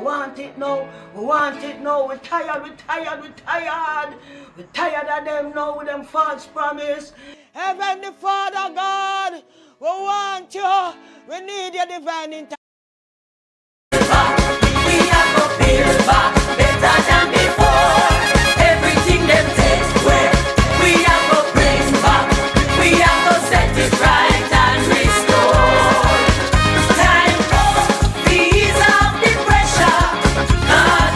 want it now. We want it now. We're tired. We're tired of them now with them false promise. Heavenly Father God, we want you. We need your divine intervention. We have to build back better than before. Everything them take away, we have to bring back. We have to set it right and restore. Time for ease of the pressure.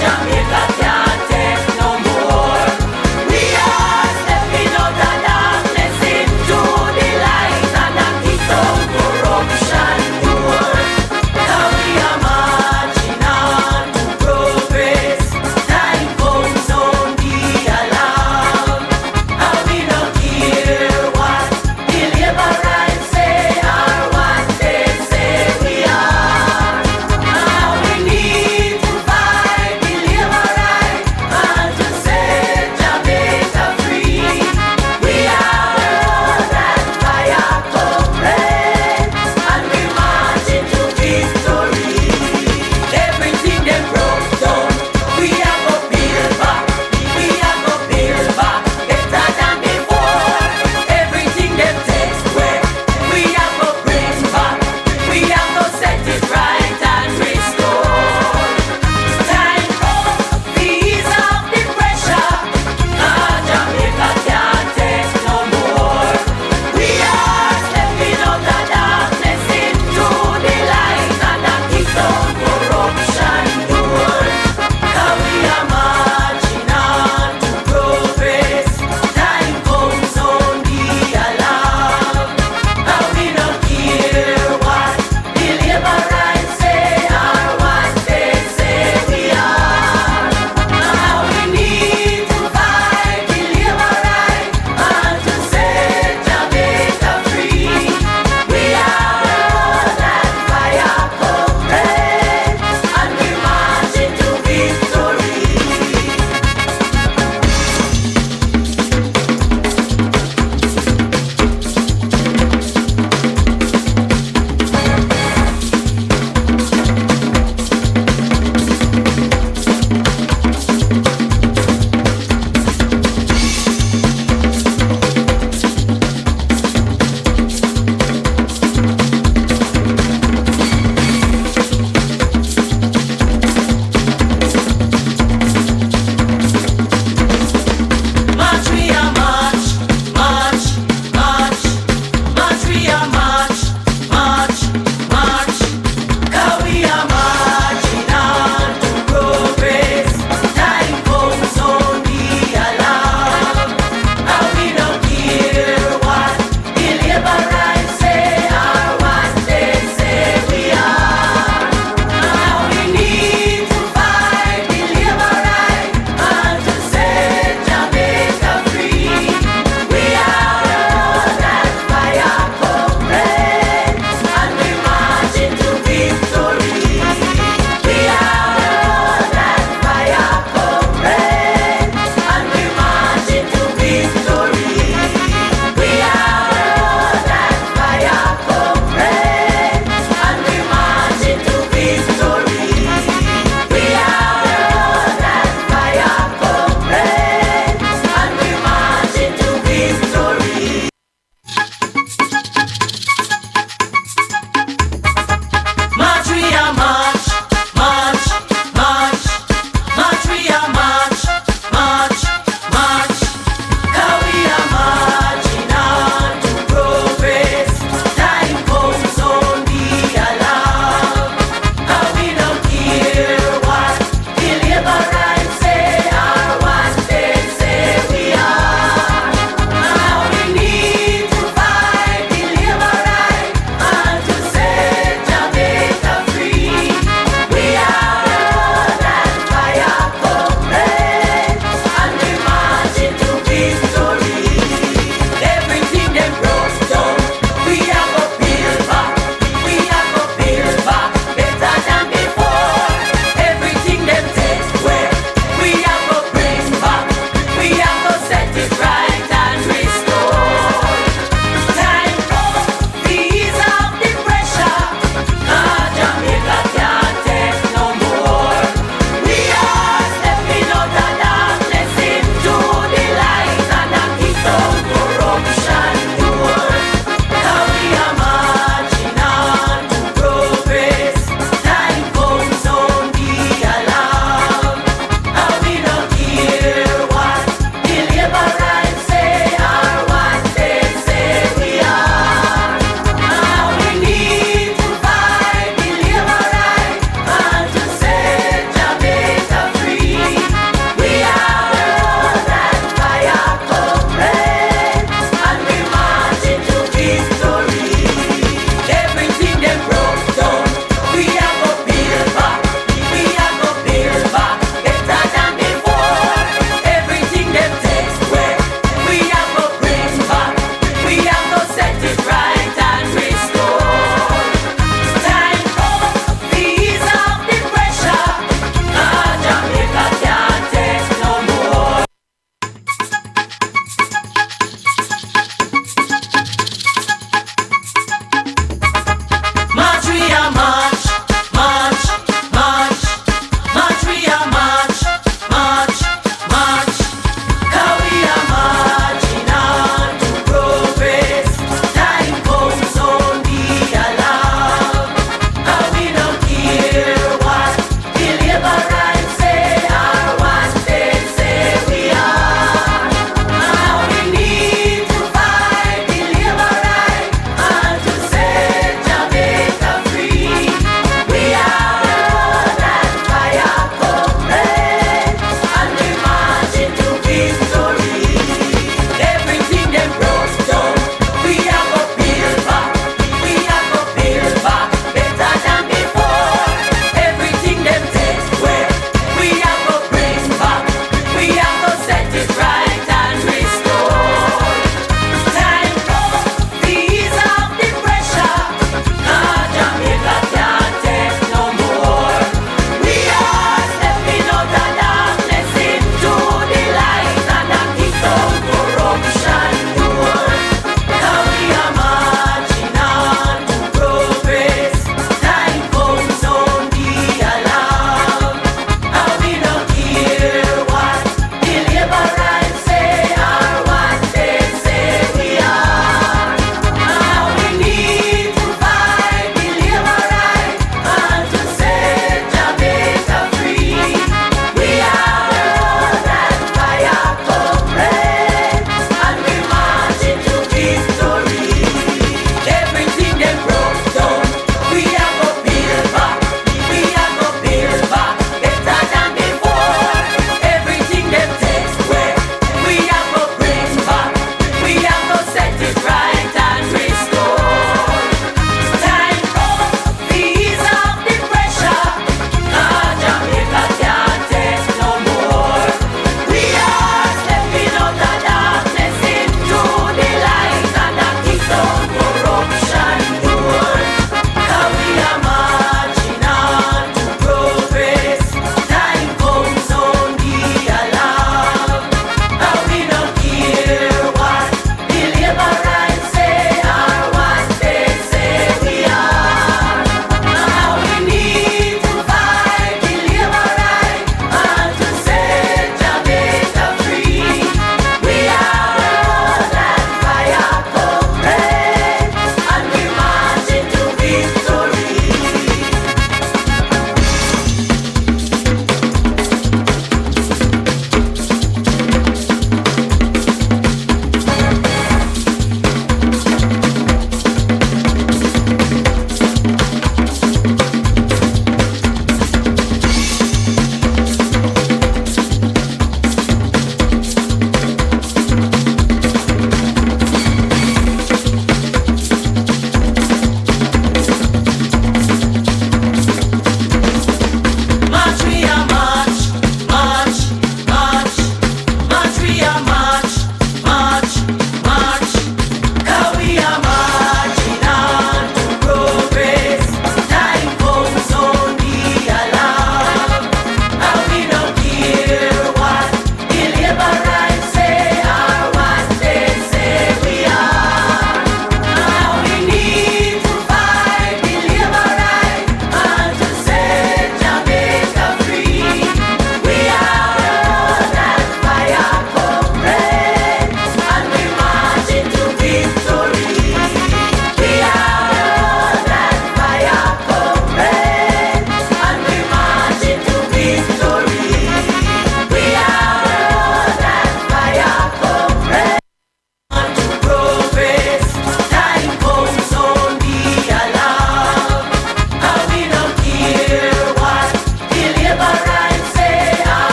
Jamaica can't take no more. We are stepping out of darkness into the light and a kick down corruption door. Now we are marching on to progress. Time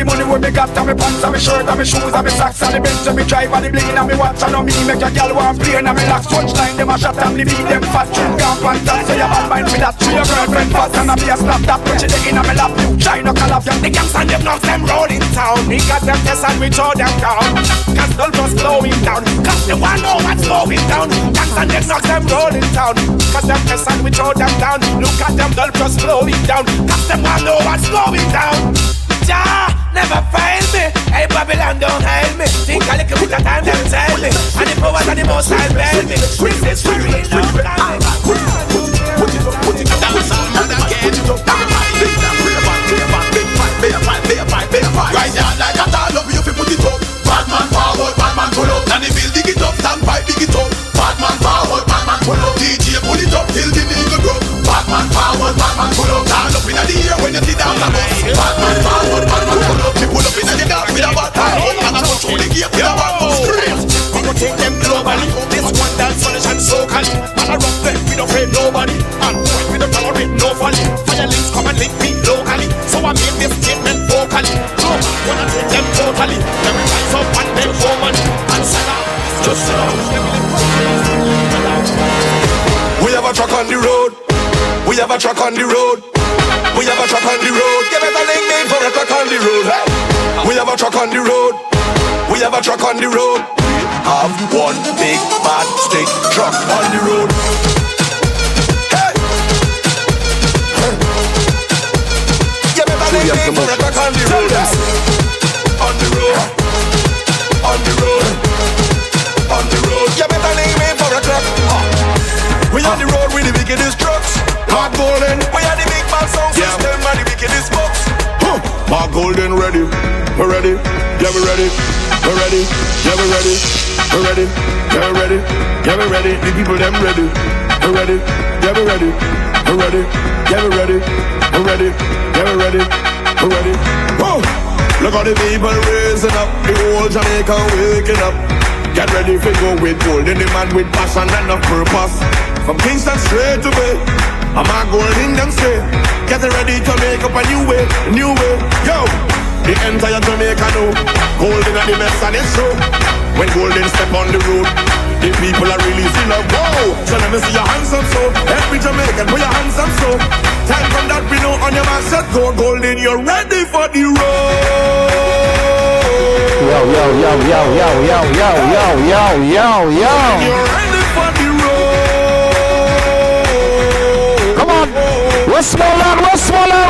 money where me got, and me pants, and me shirt, and me shoes, and me socks, and the Benz, and me drive, and the bling, and me watch, and me make a gal want play, and me locks, punchline, them a shot, and me beat them fat, trim, gone, pants, so you bad mind me that, to your girlfriend fast, and I be a slap that, put you in, and me lap, you try no call off, the gangs and them knocks, them rolling town, we got them tests, and we throw them down, cause don't just slowing down, cause they want know what's going down, gangs and them knocks, them rolling town, cause them tests, and we throw them down, look at them, don't just slowing down, cause them want know what's going down. Jah never fail me. Hey, Babylon don't hail me. Think a little bit of time them tell me. And the powers and the most I'll bail me. Princess for real, don't time me. Put it up, dance on man again. Right now like a tall up, you fi put it up. Bad man forward, bad man pull up. And the bill dig it up, stand by dig it up. Bad man forward, bad man pull up. DJ pull it up till the nigga go. Bad man forward, bad man pull up. Stand up inna the air when you sit down the bus. Bad man forward, bad man pull up. You pull up inna the dark with a bad time. And I go through the gate with a one bus. We go take them globally. This one dance solution so cali. Man a rough them, we don't afraid nobody. And boy, we don't tolerate no folly. Fire links come and link me locally. So I make this statement vocally. No man wanna take them totally. Them rise up and them woman. And sell out, just sell out. We have a truck on the road. We have a truck on the road. We have a truck on the road. Give it a link name for a truck on the road. Hey. We have a truck on the road. We have a truck on the road. We have one big bad stick truck on the road. Hey. Give it a link name for a truck on the road. On the road. On the road. On the road. Give it a link name for a truck. We on the road with the wickedest trucks. Mark Golden, we are the big bad sound system and the wickedest box. Mark Golden ready, we're ready, yeah we're ready, we're ready, yeah we're ready, we're ready, yeah we're ready, yeah we're ready. The people them ready, we're ready, yeah we're ready, we're ready, yeah we're ready, we're ready, yeah we're ready, we're ready. Whoa! Look how the people raising up, the whole Jamaica waking up. Get ready for go with gold, the man with passion and a purpose. From Kingston straight to Bay, I'm a golden them straight. Get ready to make up a new way, new way. Yo, the entire Jamaica know golden are the best and it's true. When golden step on the road, the people are really feel like whoa. So let me see your hands up so. Every Jamaican put your hands up so. Time from that we know on your man set go golden. You're ready for the road. Yo, yo, yo, yo, yo, yo, yo, yo, yo, yo, yo. You're ready for the road. Come on. Westmoreland,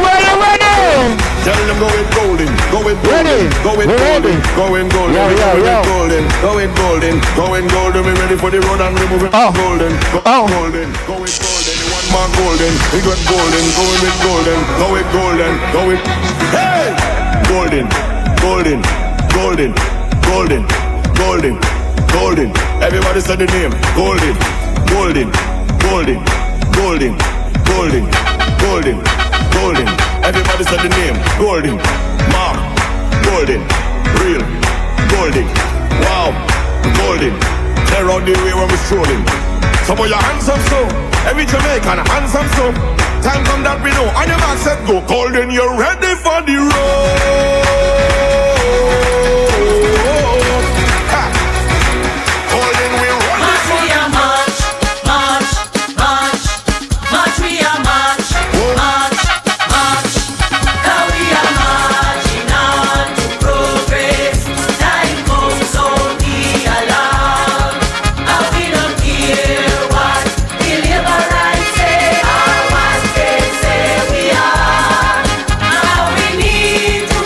where you ready? Tell them go with golden, go with golden, go with golden, go with golden, yo, yo, yo. golden, go with golden, go with golden. We ready for the road and we moving golden, golden, go with golden. You want more golden, we got golden, going with golden, go with golden, go with hey, golden, golden, golden, golden, golden, golden. Everybody say the name, golden, golden, golden, golden, golden, golden, golden. Everybody say the name, golden, Mark, golden, real, golden, wow, golden. Tear out the way when we strolling. So put your hands up so, every Jamaican hands up so. Time come that we know, on your mark set go. Golden, you're ready for the road. Golden, we're ready for the road.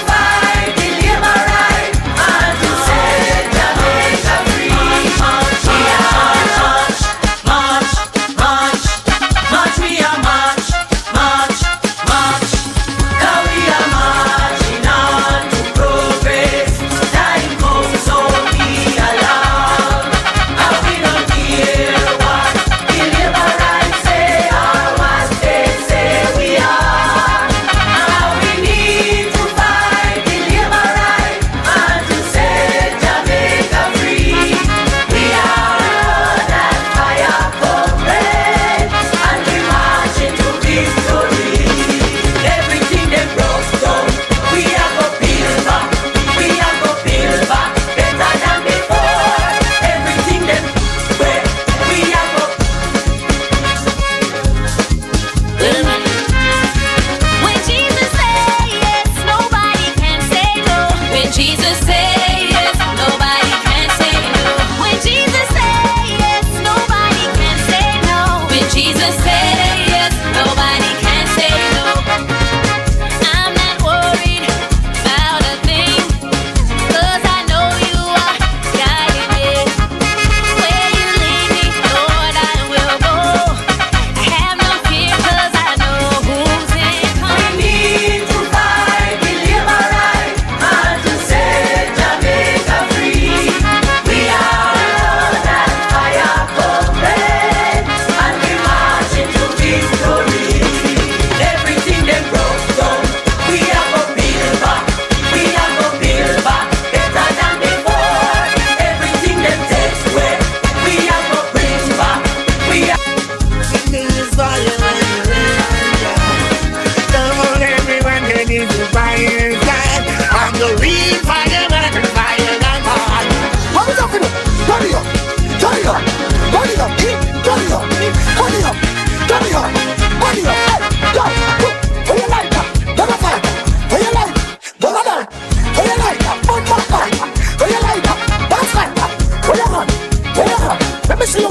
Fight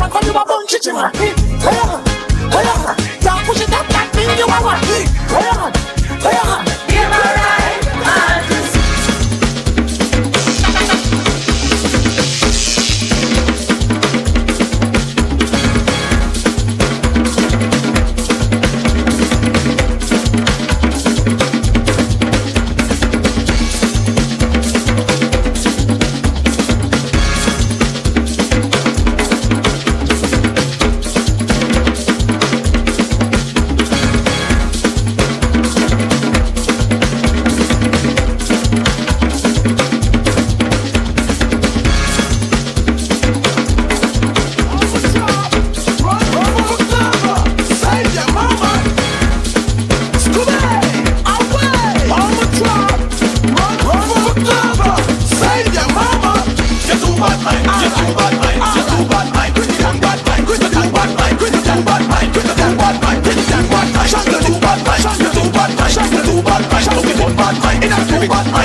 want from you a bunch of man. Hey on, can't push it up that thing you want. Hey on. Give a right hand to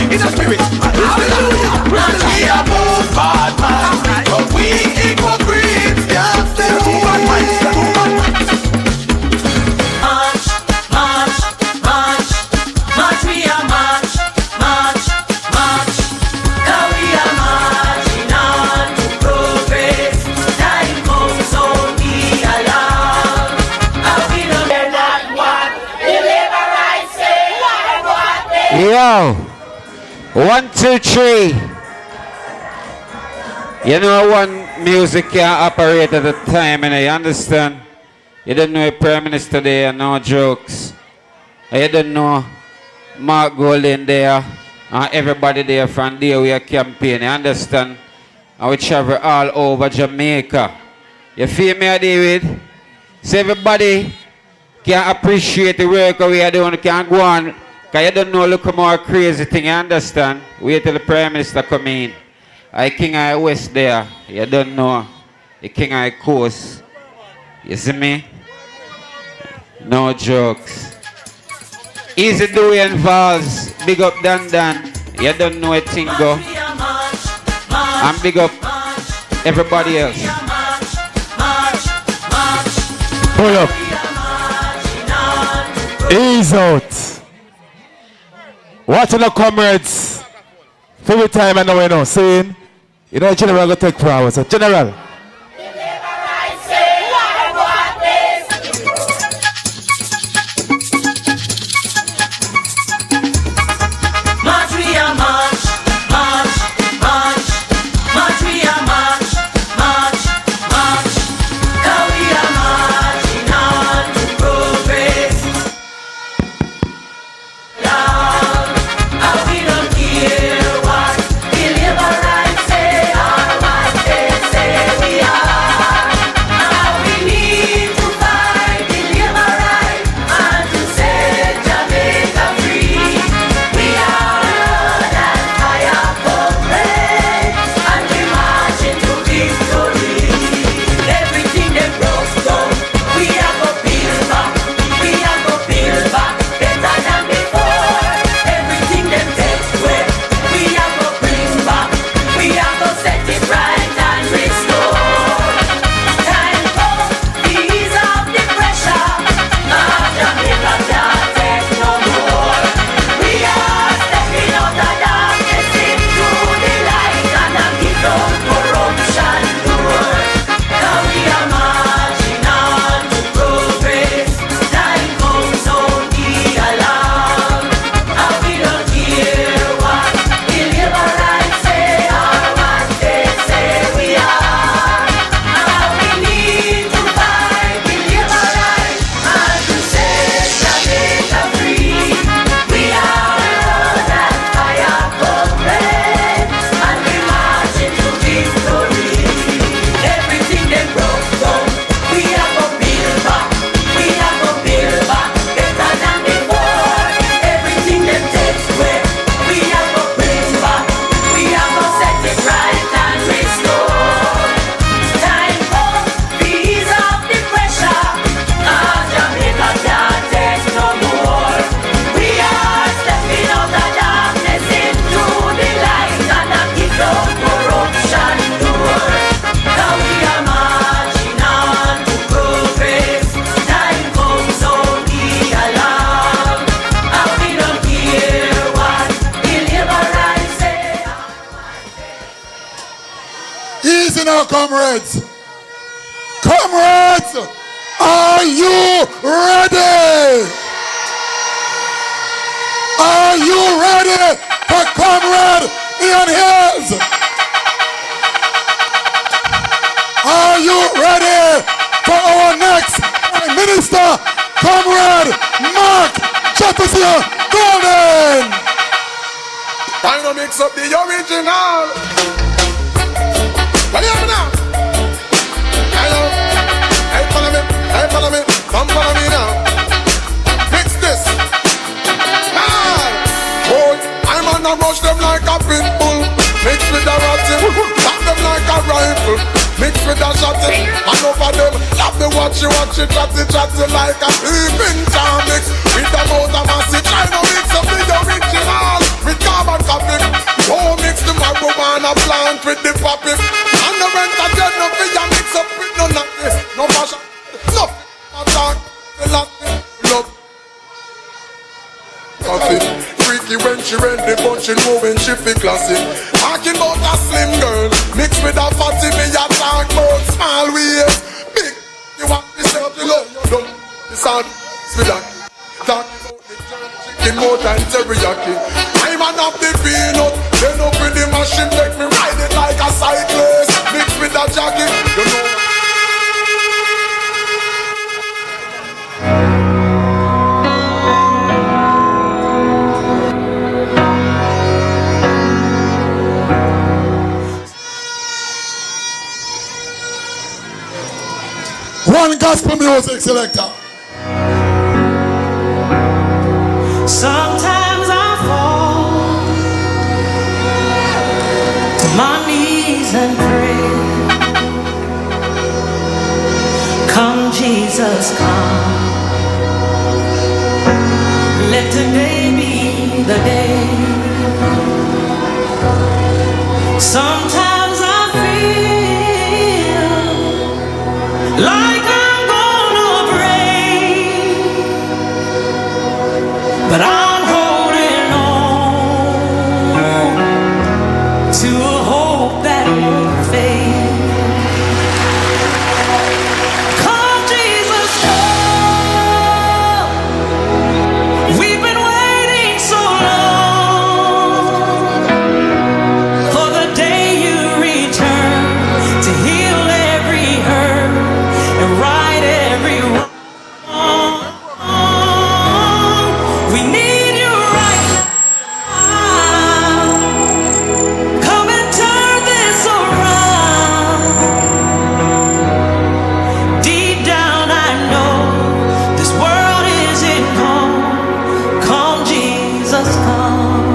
in a spirit. Hallelujah. We are both bad man, but we hypocrites. Yeah, still too bad man. March, we are march. Now we are marching on to progress. Time comes, so be alarmed. And we don't hear not what the labor rights say. What they Yo, 1, 2, 3. You know, one music can't operate at a time, and you understand? You don't know a Prime Minister there, no jokes. You don't know Mark Golden there, and everybody there from there we are campaigning, you understand? And we travel all over Jamaica. You feel me, David? So everybody can appreciate the work we are doing, can go on. Because you don't know, look more crazy thing, you understand? Wait till the Prime Minister come in. I King I West there, you don't know. The King I Coast. You see me? No jokes. Easy doing Vals, big up Dan. You don't know a thing go. And big up everybody else. Pull up. Ease out. Watching the comrades. Every time I know you know, saying, you know, General will take power. So, General. Say now, comrades. Comrades, are you ready? Are you ready for Comrade Ian Hayles? Are you ready for our next Prime Minister, Comrade Mark Jefferson Golden? Time to mix up the original. What do you have now? Hello. Hey, follow me. Hey, follow me. Come follow me now. Mix this. Boy, I'm on a rush them like a pit bull. Mix with a rattle, tap them like a rifle. Mix with a shotty, and over them love me watch you, chatty like a peeping Tom. Mix with a motor massive, try to mix up the original with carbon copy. Oh, mix the marijuana plant with the poppy. And the rent a dead, no fear mix up with no nothing. No fashion, no attack, the Latin love. Freaky when she ready, but she know when she feel classy. Talking about a slim girl, mixed with a fatty, me a talk about small waist. Big, you want this up, you love, you don't. It's hard, with that. Talking about the jerk chicken more than teriyaki. I'm an of the peanut, then up with the machine, make me ride it like a cyclist. Mixed with a jacket, you know. One gospel music selector. Sometimes I fall to my knees and pray. Come, Jesus, come. Let today be the day. Sometimes I feel like I'm gonna break, but I'm holding on to a hope that won't fade. Come, Jesus, come. We've been waiting so long for the day you return to heal every hurt and right every wrong. We need you right now. Come and turn this around. Deep down I know this world isn't home. Come, Jesus, come.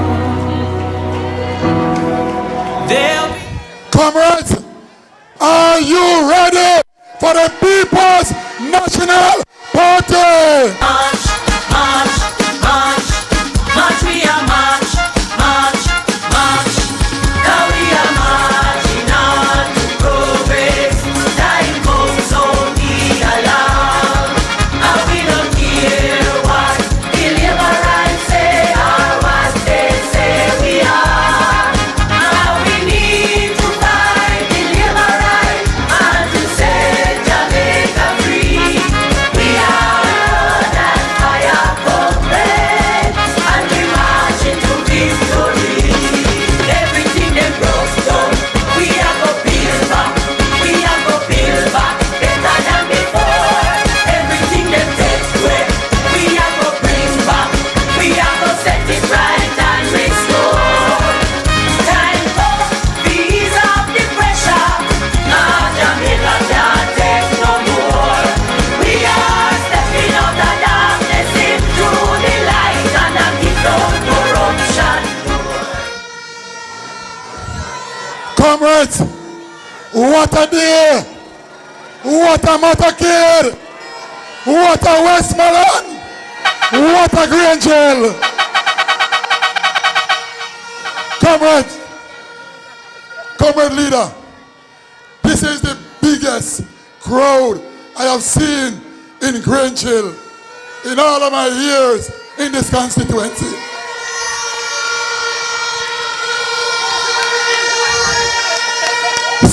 There'll be Comrades, are you ready for the People's National Party? march, march, march, march, we are march, march, march. Now we are marching on to progress. Time comes, sound the alarm. And we don't care what the liberals say or what they say we are. Now we need to fight the liberals and to set Jamaica free. We are blood and fire comrades, and we march into victory. Everything they broke down, we are go build back. We are go build back better than before. Everything they take away, we are go bring back. We are go set it right and restore. Time for ease of the pressure. Now Jamaica can't take no more. We are stepping out the darkness into the light and a kick down corruption. Comrades, what a day! What a motorcade! What a Westmoreland! What a Grange! Comrades, comrade leader, this is the biggest crowd I have seen in Grange in all of my years in this constituency.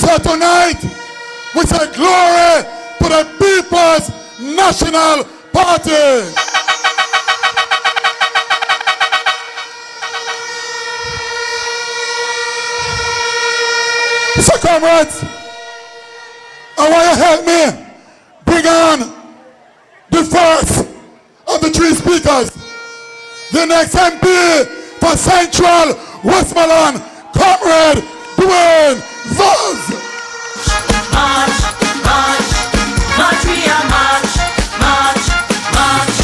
So So tonight, we say glory to the People's National Party. So comrades, I want you to help me bring on the first of the three speakers. The next MP for Central Westmoreland, Comrade Dwayne Vaz. March, march, march, we are march, march, march.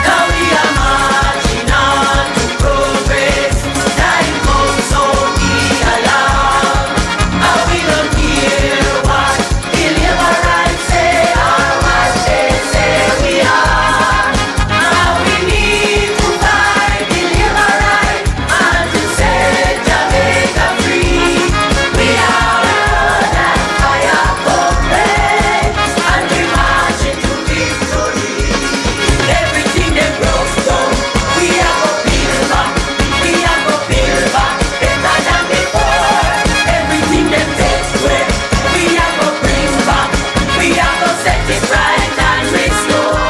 Now we are marching on to progress. Time comes, so we allow. And we don't care what the liberals say or what they say we are. Now we need to fight the liberals and to set Jamaica free. We are blood and fire complaint, and we march into victory. Everything they broke down, we are go build back. We are go build back better than before. Everything they take away, we are go bring back. We are go set it right and restore.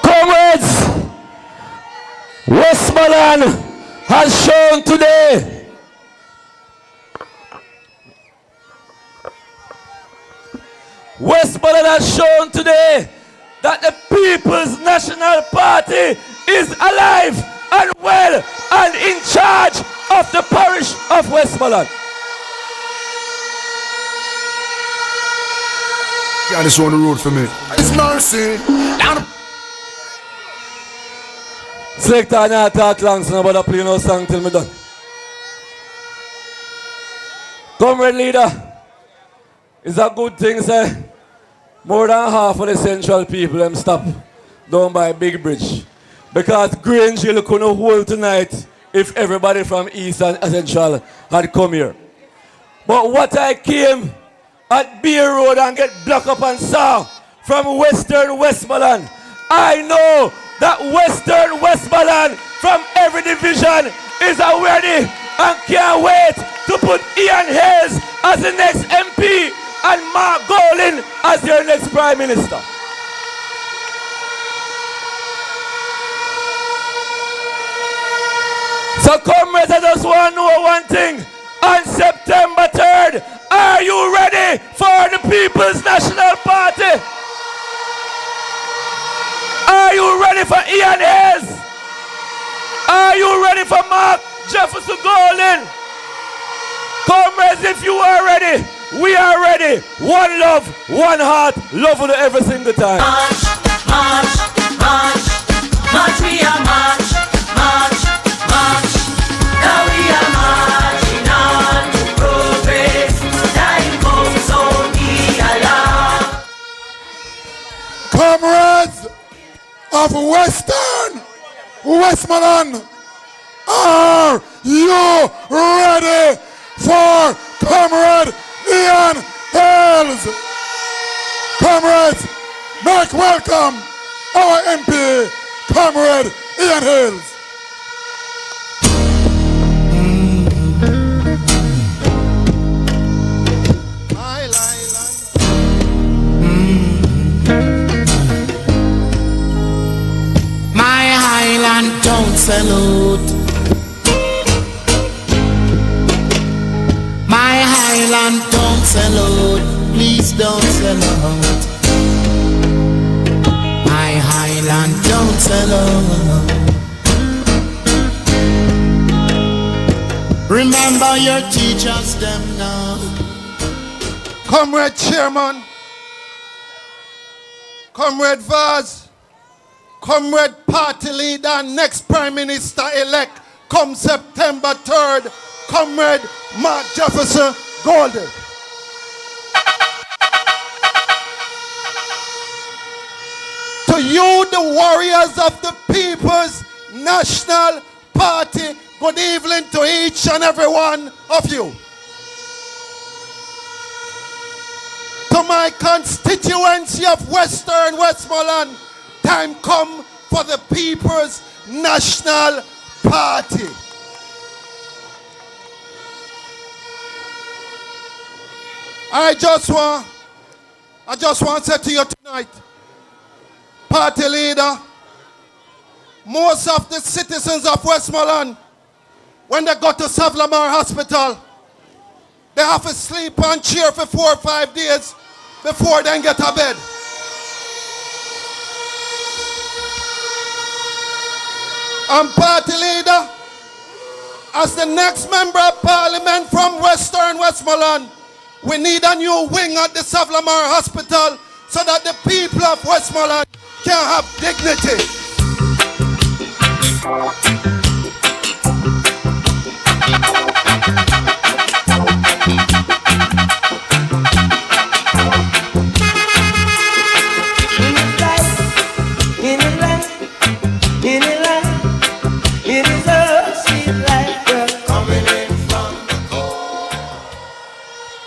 Comrades, Westmoreland has shown today that the People's National Party is alive and well and in charge of the parish of Westmoreland. God is on the road for me. It's mercy. Selector, I not talk long, so nobody play no song till me done. Comrade leader, it's a good thing, say, more than half of the central people them stop down by Big Bridge. Because Grange couldn't hold tonight if everybody from East and Central had come here. But what I came at Beer Road and get blocked up and saw from Western Westmoreland, I know that Western Westmoreland from every division is ready and can't wait to put Ian Hayles as the next MP and Mark Golin as their next Prime Minister. So comrades, I just want to know one thing. On September 3rd, are you ready for the People's National Party? Are you ready for Ian Hayles? Are you ready for Mark Jefferson Golin? Comrades, if you are ready, we are ready. One love, one heart, love with every single time. March, march, march, march, we are march, march, march. Now we are marching on to progress. Time comes, so we allow. Comrades of Western Westmoreland, are you ready for Comrade Ian Hayles? Comrades, make welcome our MP, Comrade Ian Hayles. My Highland don't salute. My Highland don't salute. Please don't salute. My Highland don't salute. Remember your teachers them now. Comrade Chairman, Comrade Vaz, Comrade Party Leader, next Prime Minister-elect, come September 3rd, Comrade Mark Jefferson Golden. To you, the warriors of the People's National Party, good evening to each and every one of you. To my constituency of Western Westmoreland, time come for the People's National Party. I just want to say to you tonight, party leader, most of the citizens of Westmoreland, when they go to Savlamar Hospital, they have to sleep on chair for 4 or 5 days before they get a bed. And party leader, as the next member of parliament from Western Westmoreland, we need a new wing at the Savlamar Hospital so that the people of Westmoreland can have dignity.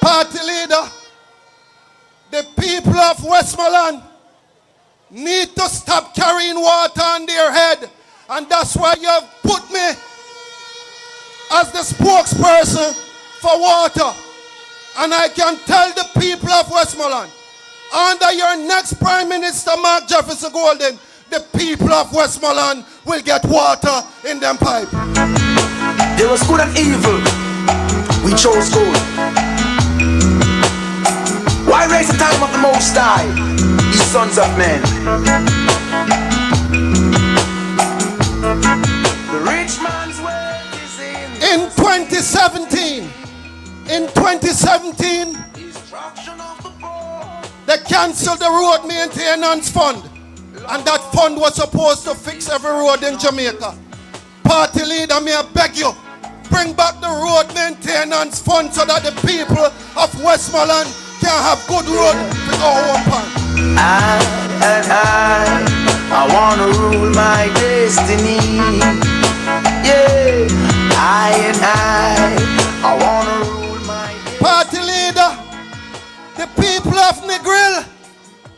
Party leader, the people of Westmoreland need to stop carrying water on their head, and that's why you have put me as the spokesperson for water. And I can tell the people of Westmoreland, under your next Prime Minister Mark Jefferson Golden, the people of Westmoreland will get water in them pipe. There was good and evil. We chose good. Why raise the time of the Most High, ye sons of men? The rich man's wealth is in 2017, they canceled the road maintenance fund, and that fund was supposed to fix every road in Jamaica. Party leader, may I beg you, bring back the road maintenance fund so that the people of Westmoreland can have good road to go home on. I wanna rule my destiny. Yeah, I wanna rule my destiny. Party leader, the people of Negril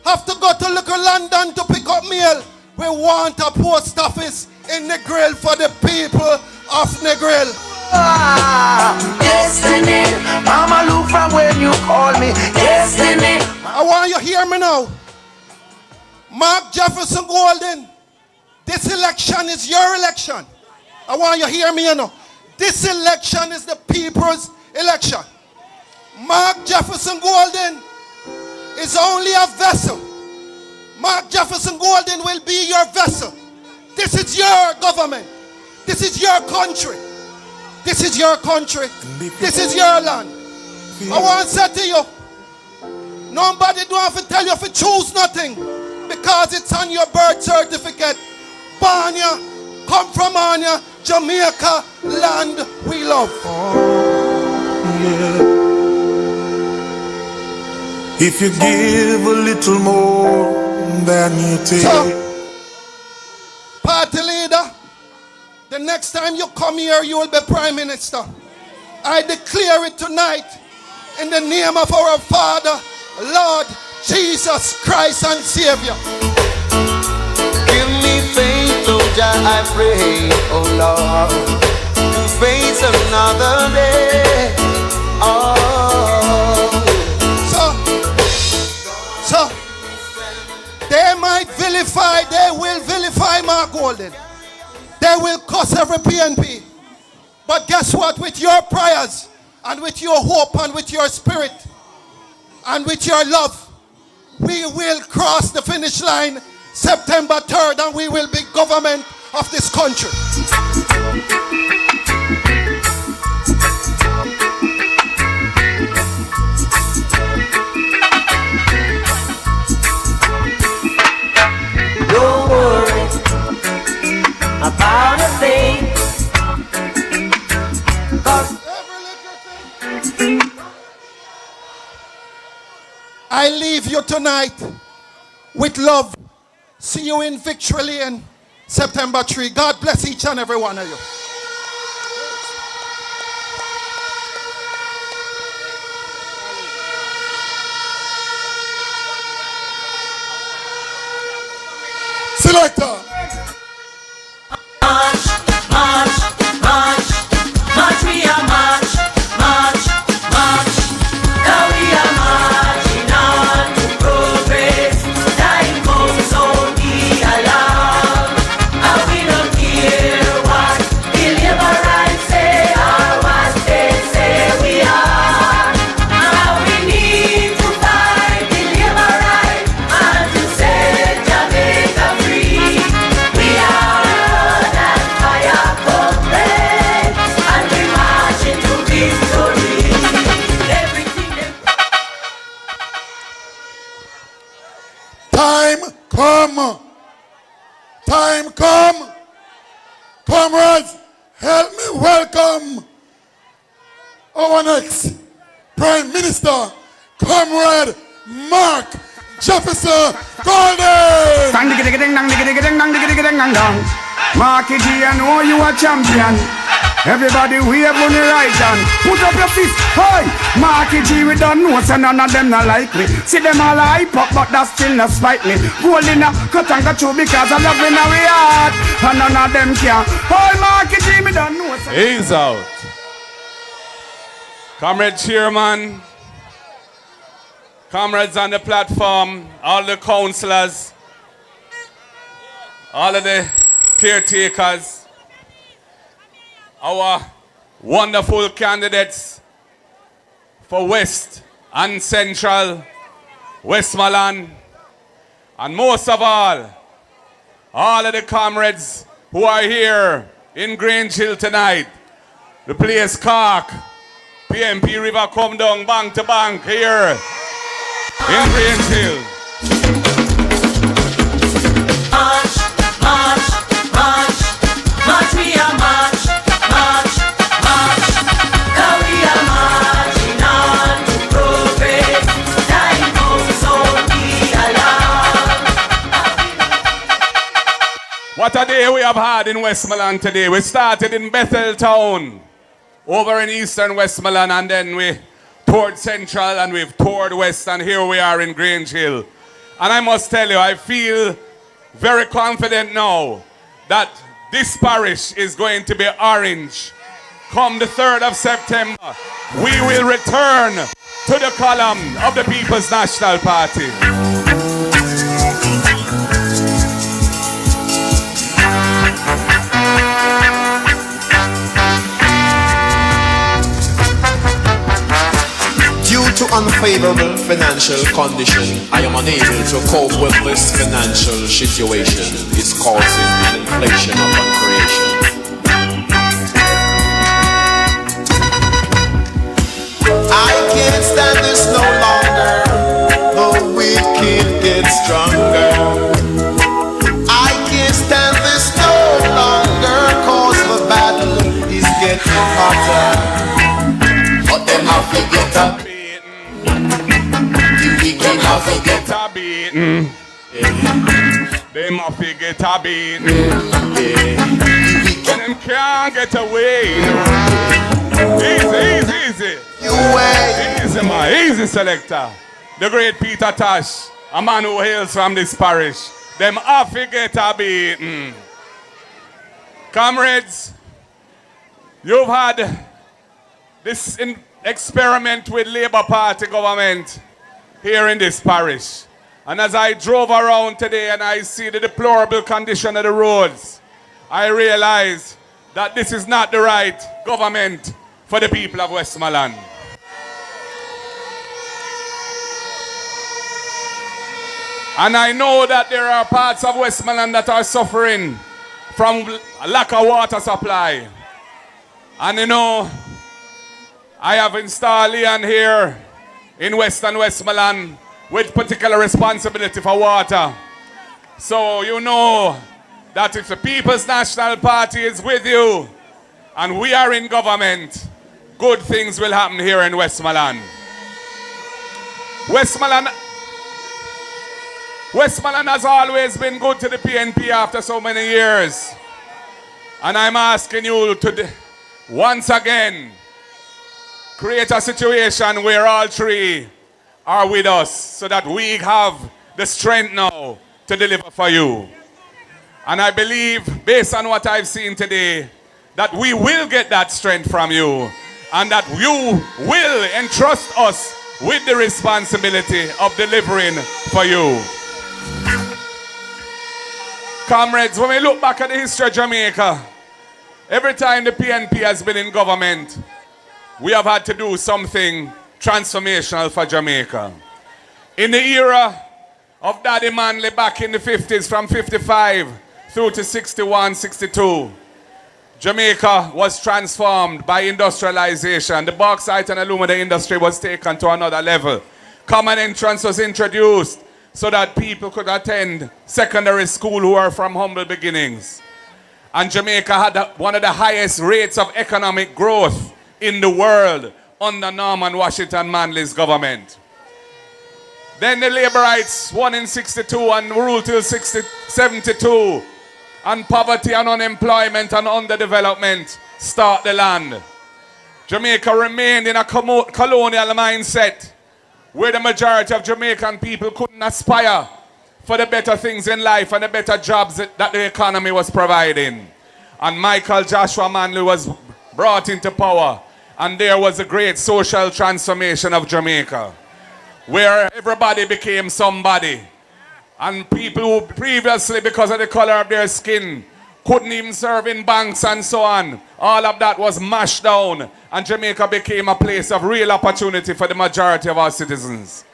have to go to Little London to pick up mail. We want a post office in Negril for the people of Negril. Destiny, Mama, look from when you call me. Destiny. I want you to hear me now. Mark Jefferson Golden, this election is your election. I want you to hear me, you know. This election is the people's election. Mark Jefferson Golden is only a vessel. Mark Jefferson Golden will be your vessel. This is your government. This is your country. This is your country. This is your land. I want to say to you, nobody don't have to tell you if you choose nothing, because it's on your birth certificate. Banya, come from Anya, Jamaica, land we love. If you give a little more than you take. So, party leader, the next time you come here, you will be Prime Minister. I declare it tonight in the name of our Father, Lord Jesus Christ and Savior. Give me faith, oh Jah, I pray, oh Lord, to face another day. Oh. So, they might vilify, they will vilify Mark Golden. They will curse every PNP. But guess what? With your prayers and with your hope and with your spirit and with your love, we will cross the finish line September 3rd, and we will be government of this country. Don't worry about a thing, 'cause Every little thing. I leave you tonight with love. See you in Victory Lane, September 3. God bless each and every one of you. Selector. march, march, march, march, we are march, march, march, now we are march. come. Time come. Comrades, help me welcome our next Prime Minister, Comrade Mark Jefferson Golden. Dang digga digga ding dang digga digga ding dang digga digga ding dang dang. Marky G, I know you a champion. Everybody wave on the right hand. Put up your fist, hey! Marky G, we don't know, so none of them not like me. See them all hype up, but that still not spite me. Gold in a cut and cut you because I love in our heart. And none of them can. Hey, Marky G, we don't know, so... He's out. Comrade Chairman, comrades on the platform, all the councillors, all of the caretakers, our wonderful candidates for West and Central, Westmoreland, and most of all of the comrades who are here in Grange Hill tonight. The place Cork, PMP River come down bank to bank here in Grange Hill. March, march, march, march, we are march, march, march. Now we are marching on to progress. Time comes, so be alarmed. What a day we have had in Westmoreland today. We started in Bethel Town, over in eastern Westmoreland, and then we toured Central and we've toured West, and here we are in Grange Hill. And I must tell you, I feel very confident now that this parish is going to be orange. Come the 3rd of September, we will return to the column of the People's National Party. Due to unfavorable financial condition, I am unable to cope with this financial situation. It's causing an inflation upon creation. I can't stand this no longer. The wicked get stronger. I can't stand this no longer, cause the battle is getting hotter. But them have to get up. Get a beating. They must get a beating. Them can't get away. Easy. Easy, man. Easy, selector. The great Peter Tosh, a man who hails from this parish. Them have to get a beating. Comrades, you've had this experiment with Labour Party government here in this parish. And as I drove around today and I see the deplorable condition of the roads, I realize that this is not the right government for the people of Westmoreland. And I know that there are parts of Westmoreland that are suffering from a lack of water supply. And you know, I have installed Leon here in Western Westmoreland with particular responsibility for water. So you know that if the People's National Party is with you and we are in government, good things will happen here in Westmoreland. Westmoreland has always been good to the PNP after so many years. And I'm asking you to once again create a situation where all three are with us so that we have the strength now to deliver for you. And I believe, based on what I've seen today, that we will get that strength from you and that you will entrust us with the responsibility of delivering for you. Comrades, when we look back at the history of Jamaica, every time the PNP has been in government, we have had to do something transformational for Jamaica. In the era of Daddy Manley back in the 50s, from 55 through to 61, 62, Jamaica was transformed by industrialization. The bauxite and aluminum industry was taken to another level. Common entrance was introduced. so that people could attend secondary school who are from humble beginnings. And Jamaica had one of the highest rates of economic growth in the world under Norman Washington Manley's government. Then the Labourites won in 62 and ruled till 72. And poverty and unemployment and underdevelopment start the land. Jamaica remained in a colonial mindset where the majority of Jamaican people couldn't aspire for the better things in life and the better jobs that the economy was providing. And Michael Joshua Manley was brought into power, and there was a great social transformation of Jamaica, where everybody became somebody. And people who previously, because of the color of their skin, couldn't even serve in banks and so on, all of that was mashed down, and Jamaica became a place of real opportunity for the majority of our citizens.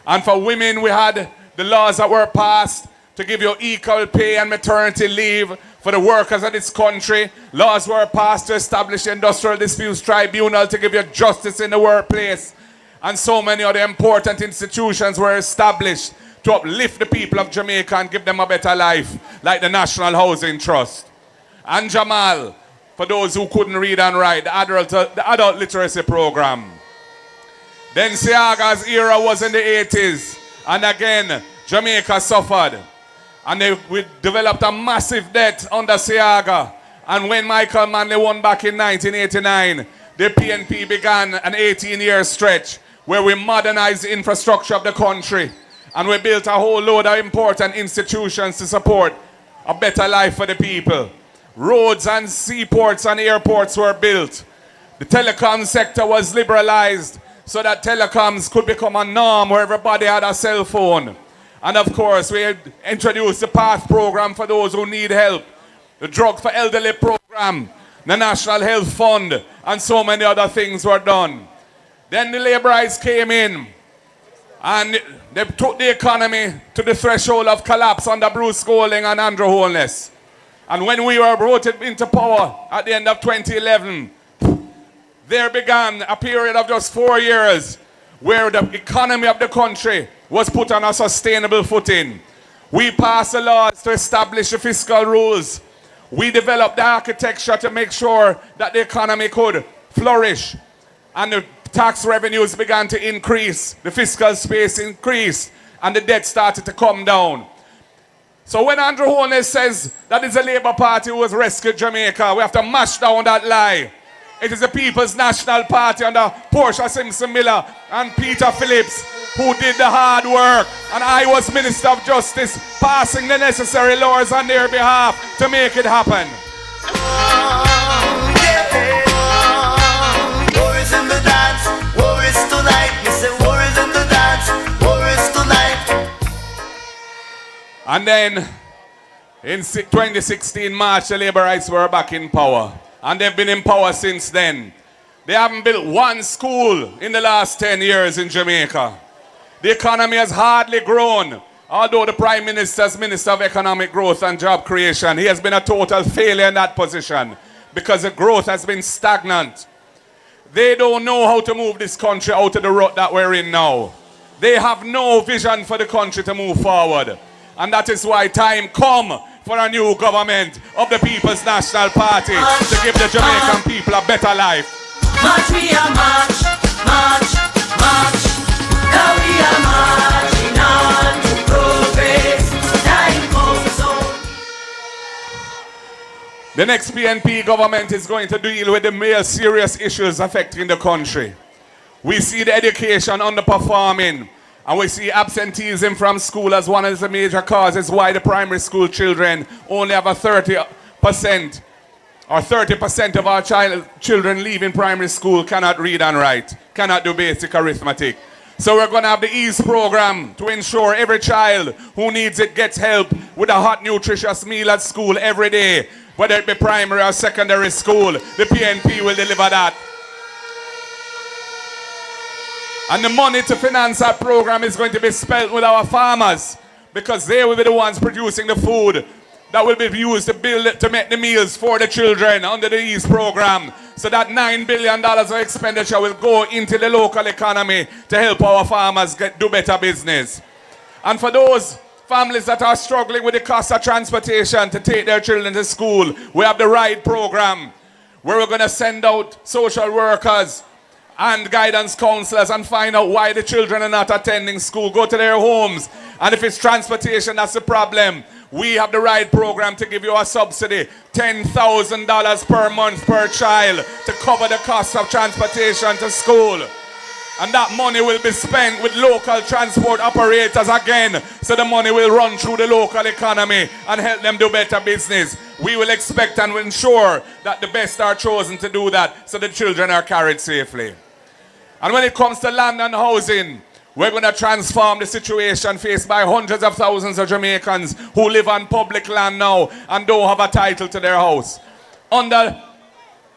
And for women, we had the laws that were passed to give you equal pay and maternity leave for the workers of this country. Laws were passed to establish the Industrial Disputes Tribunal to give you justice in the workplace. And so many other important institutions were established to uplift the people of Jamaica and give them a better life, like the National Housing Trust. And Jamal, for those who couldn't read and write, the adult literacy program. Then Siaga's era was in the 80s, and again, Jamaica suffered. And we developed a massive debt under Siaga. And when Michael Manley won back in 1989, the PNP began an 18-year stretch where we modernized the infrastructure of the country. And we built a whole load of important institutions to support a better life for the people. Roads and seaports and airports were built. The telecom sector was liberalized so that telecoms could become a norm where everybody had a cell phone. And of course, we introduced the PATH program for those who need help, the Drug for Elderly program, the National Health Fund, and so many other things were done. Then the Labourites came in, and they took the economy to the threshold of collapse under Bruce Golding and Andrew Holness. And when we were brought into power at the end of 2011, there began a period of just 4 years where the economy of the country was put on a sustainable footing. We passed the laws to establish the fiscal rules. We developed the architecture to make sure that the economy could flourish. And the tax revenues began to increase, the fiscal space increased, and the debt started to come down. So when Andrew Holness says that it's the Labour Party who has rescued Jamaica, we have to mash down that lie. It is the People's National Party under Portia Simpson Miller and Peter Phillips who did the hard work. And I was Minister of Justice, passing the necessary laws on their behalf to make it happen. War is in the dance, war is tonight. You say war is in the dance, war is tonight. And then in 2016 March, the Labourites were back in power. And they've been in power since then. They haven't built one school in the last 10 years in Jamaica. The economy has hardly grown. Although the Prime Minister's Minister of Economic Growth and Job Creation, he has been a total failure in that position because the growth has been stagnant. They don't know how to move this country out of the rut that we're in now. They have no vision for the country to move forward. And that is why time come for a new government of the People's National Party to give the Jamaican people a better life. March, we are march, march, march. Now we are marching on to progress. Time comes on. The next PNP government is going to deal with the real serious issues affecting the country. We see the education underperforming, and we see absenteeism from school as one of the major causes why the primary school children only have a 30% or 30% of our children leaving primary school cannot read and write, cannot do basic arithmetic. So we're going to have the EASE program to ensure every child who needs it gets help with a hot, nutritious meal at school every day. Whether it be primary or secondary school, the PNP will deliver that. And the money to finance that program is going to be spent with our farmers, because they will be the ones producing the food that will be used to make the meals for the children under the EASE program. So that $9 billion of expenditure will go into the local economy to help our farmers do better business. And for those families that are struggling with the cost of transportation to take their children to school, we have the RIDE program, where we're going to send out social workers and guidance counselors and find out why the children are not attending school. Go to their homes. And if it's transportation, that's the problem. We have the RIDE program to give you a subsidy, $10,000 per month per child to cover the cost of transportation to school. And that money will be spent with local transport operators again. So the money will run through the local economy and help them do better business. We will expect and ensure that the best are chosen to do that so the children are carried safely. And when it comes to land and housing, we're going to transform the situation faced by hundreds of thousands of Jamaicans who live on public land now and don't have a title to their house. Under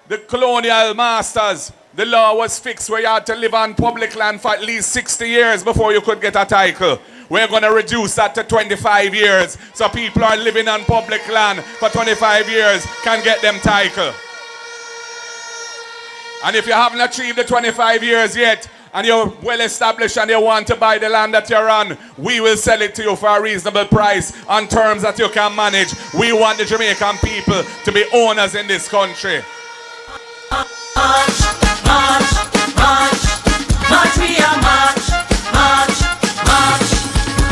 the colonial masters, the law was fixed where you had to live on public land for at least 60 years before you could get a title. We're going to reduce that to 25 years. So people are living on public land for 25 years can get them title. And if you haven't achieved the 25 years yet, and you're well established and you want to buy the land that you're on, we will sell it to you for a reasonable price on terms that you can manage. We want the Jamaican people to be owners in this country. March, march, march, march, we are march, march, march.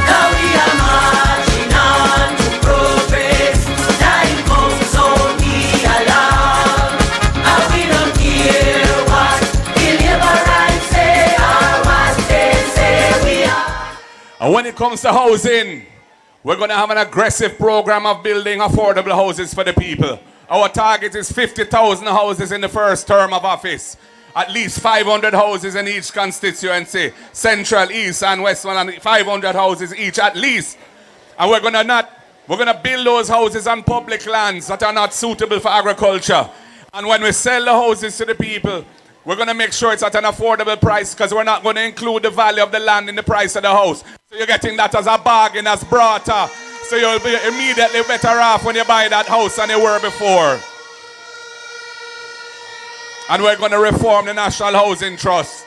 Now we are marching on to progress. Time comes only along, and we don't care what the liberals say or what they say we are. And when it comes to housing, we're going to have an aggressive program of building affordable houses for the people. Our target is 50,000 houses in the first term of office. At least 500 houses in each constituency. Central, East and Westmoreland, 500 houses each at least. And we're going to build those houses on public lands that are not suitable for agriculture. And when we sell the houses to the people, we're going to make sure it's at an affordable price because we're not going to include the value of the land in the price of the house. So you're getting that as a bargain, as barter. So you'll be immediately better off when you buy that house than you were before. And we're going to reform the National Housing Trust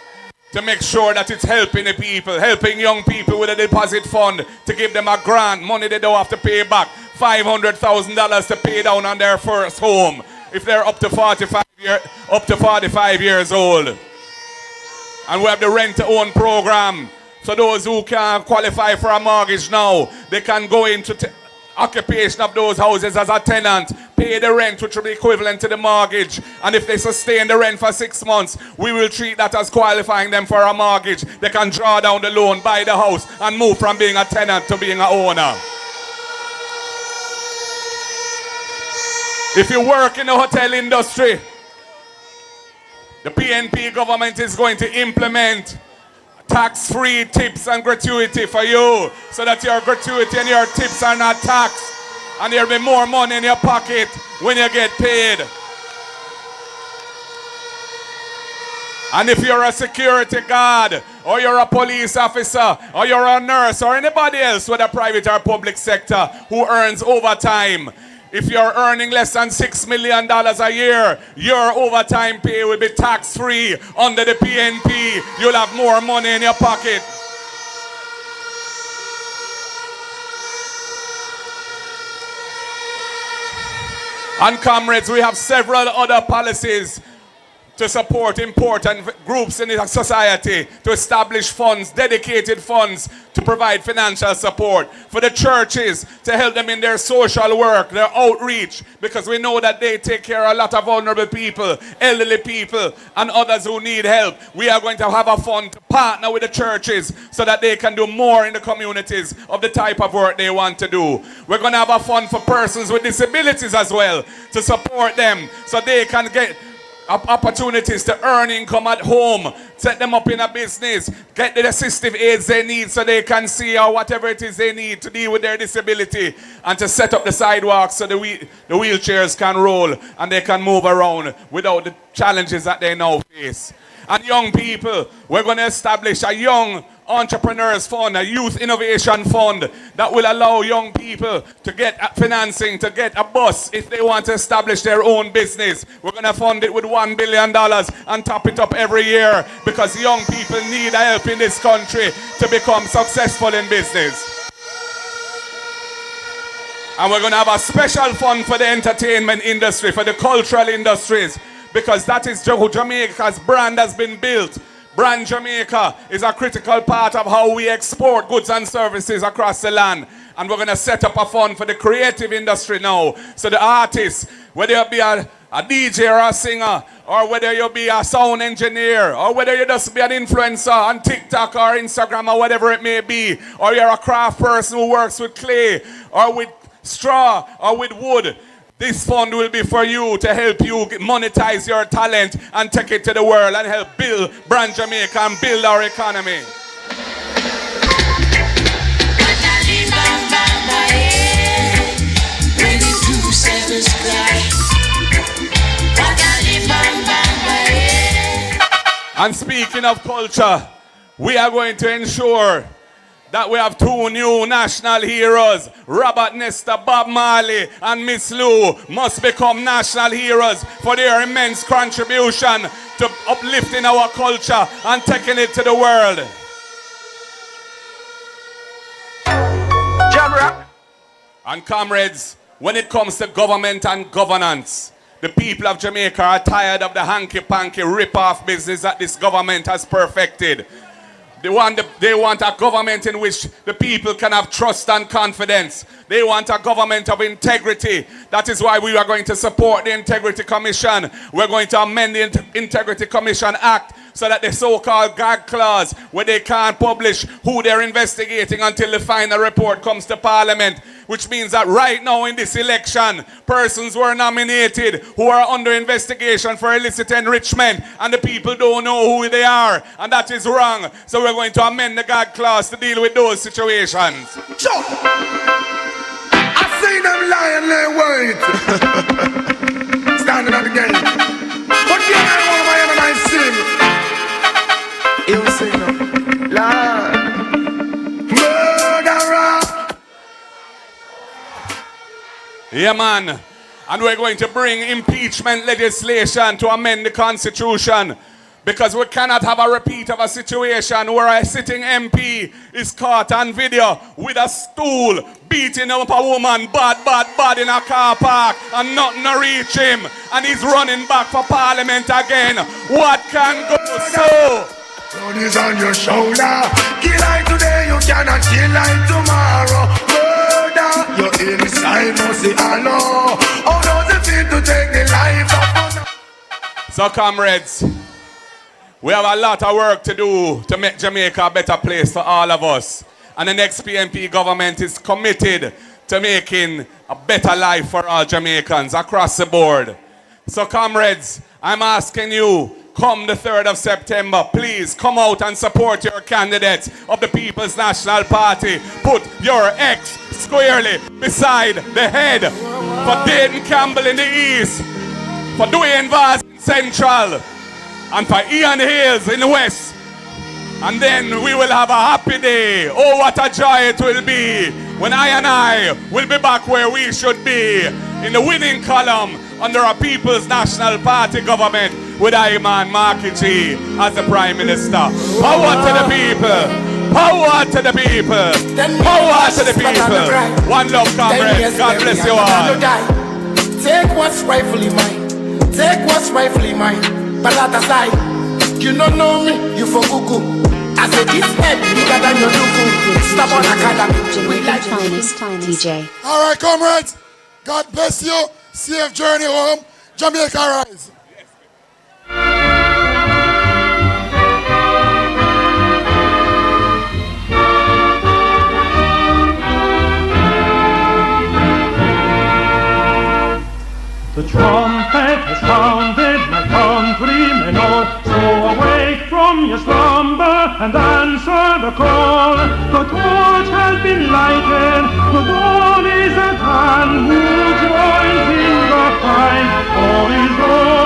to make sure that it's helping the people, helping young people with a deposit fund to give them a grant, money they don't have to pay back, $500,000 to pay down on their first home if they're up to 45 years old. And we have the rent-to-own program. So those who can qualify for a mortgage now, they can go into occupation of those houses as a tenant, pay the rent which will be equivalent to the mortgage. And if they sustain the rent for 6 months, we will treat that as qualifying them for a mortgage. They can draw down the loan, buy the house, and move from being a tenant to being an owner. If you work in the hotel industry, the PNP government is going to implement tax-free tips and gratuity for you so that your gratuity and your tips are not taxed and there'll be more money in your pocket when you get paid. And if you're a security guard or you're a police officer or you're a nurse or anybody else with a private or public sector who earns overtime, if you're earning less than $6 million a year, your overtime pay will be tax-free under the PNP. You'll have more money in your pocket. And comrades, we have several other policies to support important groups in the society, to establish funds, dedicated funds to provide financial support for the churches, to help them in their social work, their outreach, because we know that they take care of a lot of vulnerable people, elderly people, and others who need help. We are going to have a fund to partner with the churches so that they can do more in the communities of the type of work they want to do. We're going to have a fund for persons with disabilities as well to support them so they can get opportunities to earn income at home, set them up in a business, get the assistive aids they need so they can see or whatever it is they need to deal with their disability, and to set up the sidewalks so the wheelchairs can roll and they can move around without the challenges that they now face. And young people, we're going to establish a young entrepreneurs fund, a youth innovation fund that will allow young people to get financing, to get a bus if they want to establish their own business. We're going to fund it with $1 billion and top it up every year because young people need help in this country to become successful in business. And we're going to have a special fund for the entertainment industry, for the cultural industries, because that is who Jamaica's brand has been built. Brand Jamaica is a critical part of how we export goods and services across the land. And we're going to set up a fund for the creative industry now. So the artists, whether you be a DJ or a singer, or whether you be a sound engineer, or whether you just be an influencer on TikTok or Instagram or whatever it may be, or you're a craft person who works with clay or with straw or with wood, this fund will be for you to help you monetize your talent and take it to the world and help build Brand Jamaica and build our economy. And speaking of culture, we are going to ensure that we have two new national heroes. Robert Nesta, Bob Marley, and Miss Lou must become national heroes for their immense contribution to uplifting our culture and taking it to the world. Jamra. And comrades, when it comes to government and governance, the people of Jamaica are tired of the hanky-panky rip-off business that this government has perfected. They want a government in which the people can have trust and confidence. They want a government of integrity. That is why we are going to support the Integrity Commission. We're going to amend the Integrity Commission Act so that the so-called gag clause, where they can't publish who they're investigating until the final report comes to Parliament, which means that right now in this election, persons were nominated who are under investigation for illicit enrichment, and the people don't know who they are, and that is wrong. So we're going to amend the gag clause to deal with those situations. Sure. I see them lying there wait. Standing at the gate. But yeah, I want my end and I sing. You say no, Lord. Murderer. Yeah, man. And we're going to bring impeachment legislation to amend the Constitution, because we cannot have a repeat of a situation where a sitting MP is caught on video with a stool beating up a woman bad in a car park and nothing to reach him, and he's running back for Parliament again. What can go so? Blood is on your shoulder. Kill like today, you cannot kill like tomorrow. Murder, your inside must say hello. How does it feel to take the life of another? So comrades, we have a lot of work to do to make Jamaica a better place for all of us. And the next PNP government is committed to making a better life for all Jamaicans across the board. So comrades, I'm asking you, come the 3rd of September, please come out and support your candidates of the People's National Party. Put your X squarely beside the head for Dayton Campbell in the east, for Dwayne Vaz in central, and for Ian Hayles in the west. And then we will have a happy day. Oh, what a joy it will be when I will be back where we should be, in the winning column under a People's National Party government with Iman Marky G as the Prime Minister. Power to the people. Power to the people. Power to the people. One love, comrades. God bless you all. Take what's rightfully mine. Take what's rightfully mine. But at the side, you don't know me, you for cuckoo. I said this head bigger than your cuckoo. Stop on academy. We like DJ. All right, comrades. God bless you. Safe journey home. Jamaica rise. The trumpet has sounded, my countrymen all, so awake from your slumber and answer the call. The torch has been lighted, the dawn is at hand. Who joins in the fight? All is over.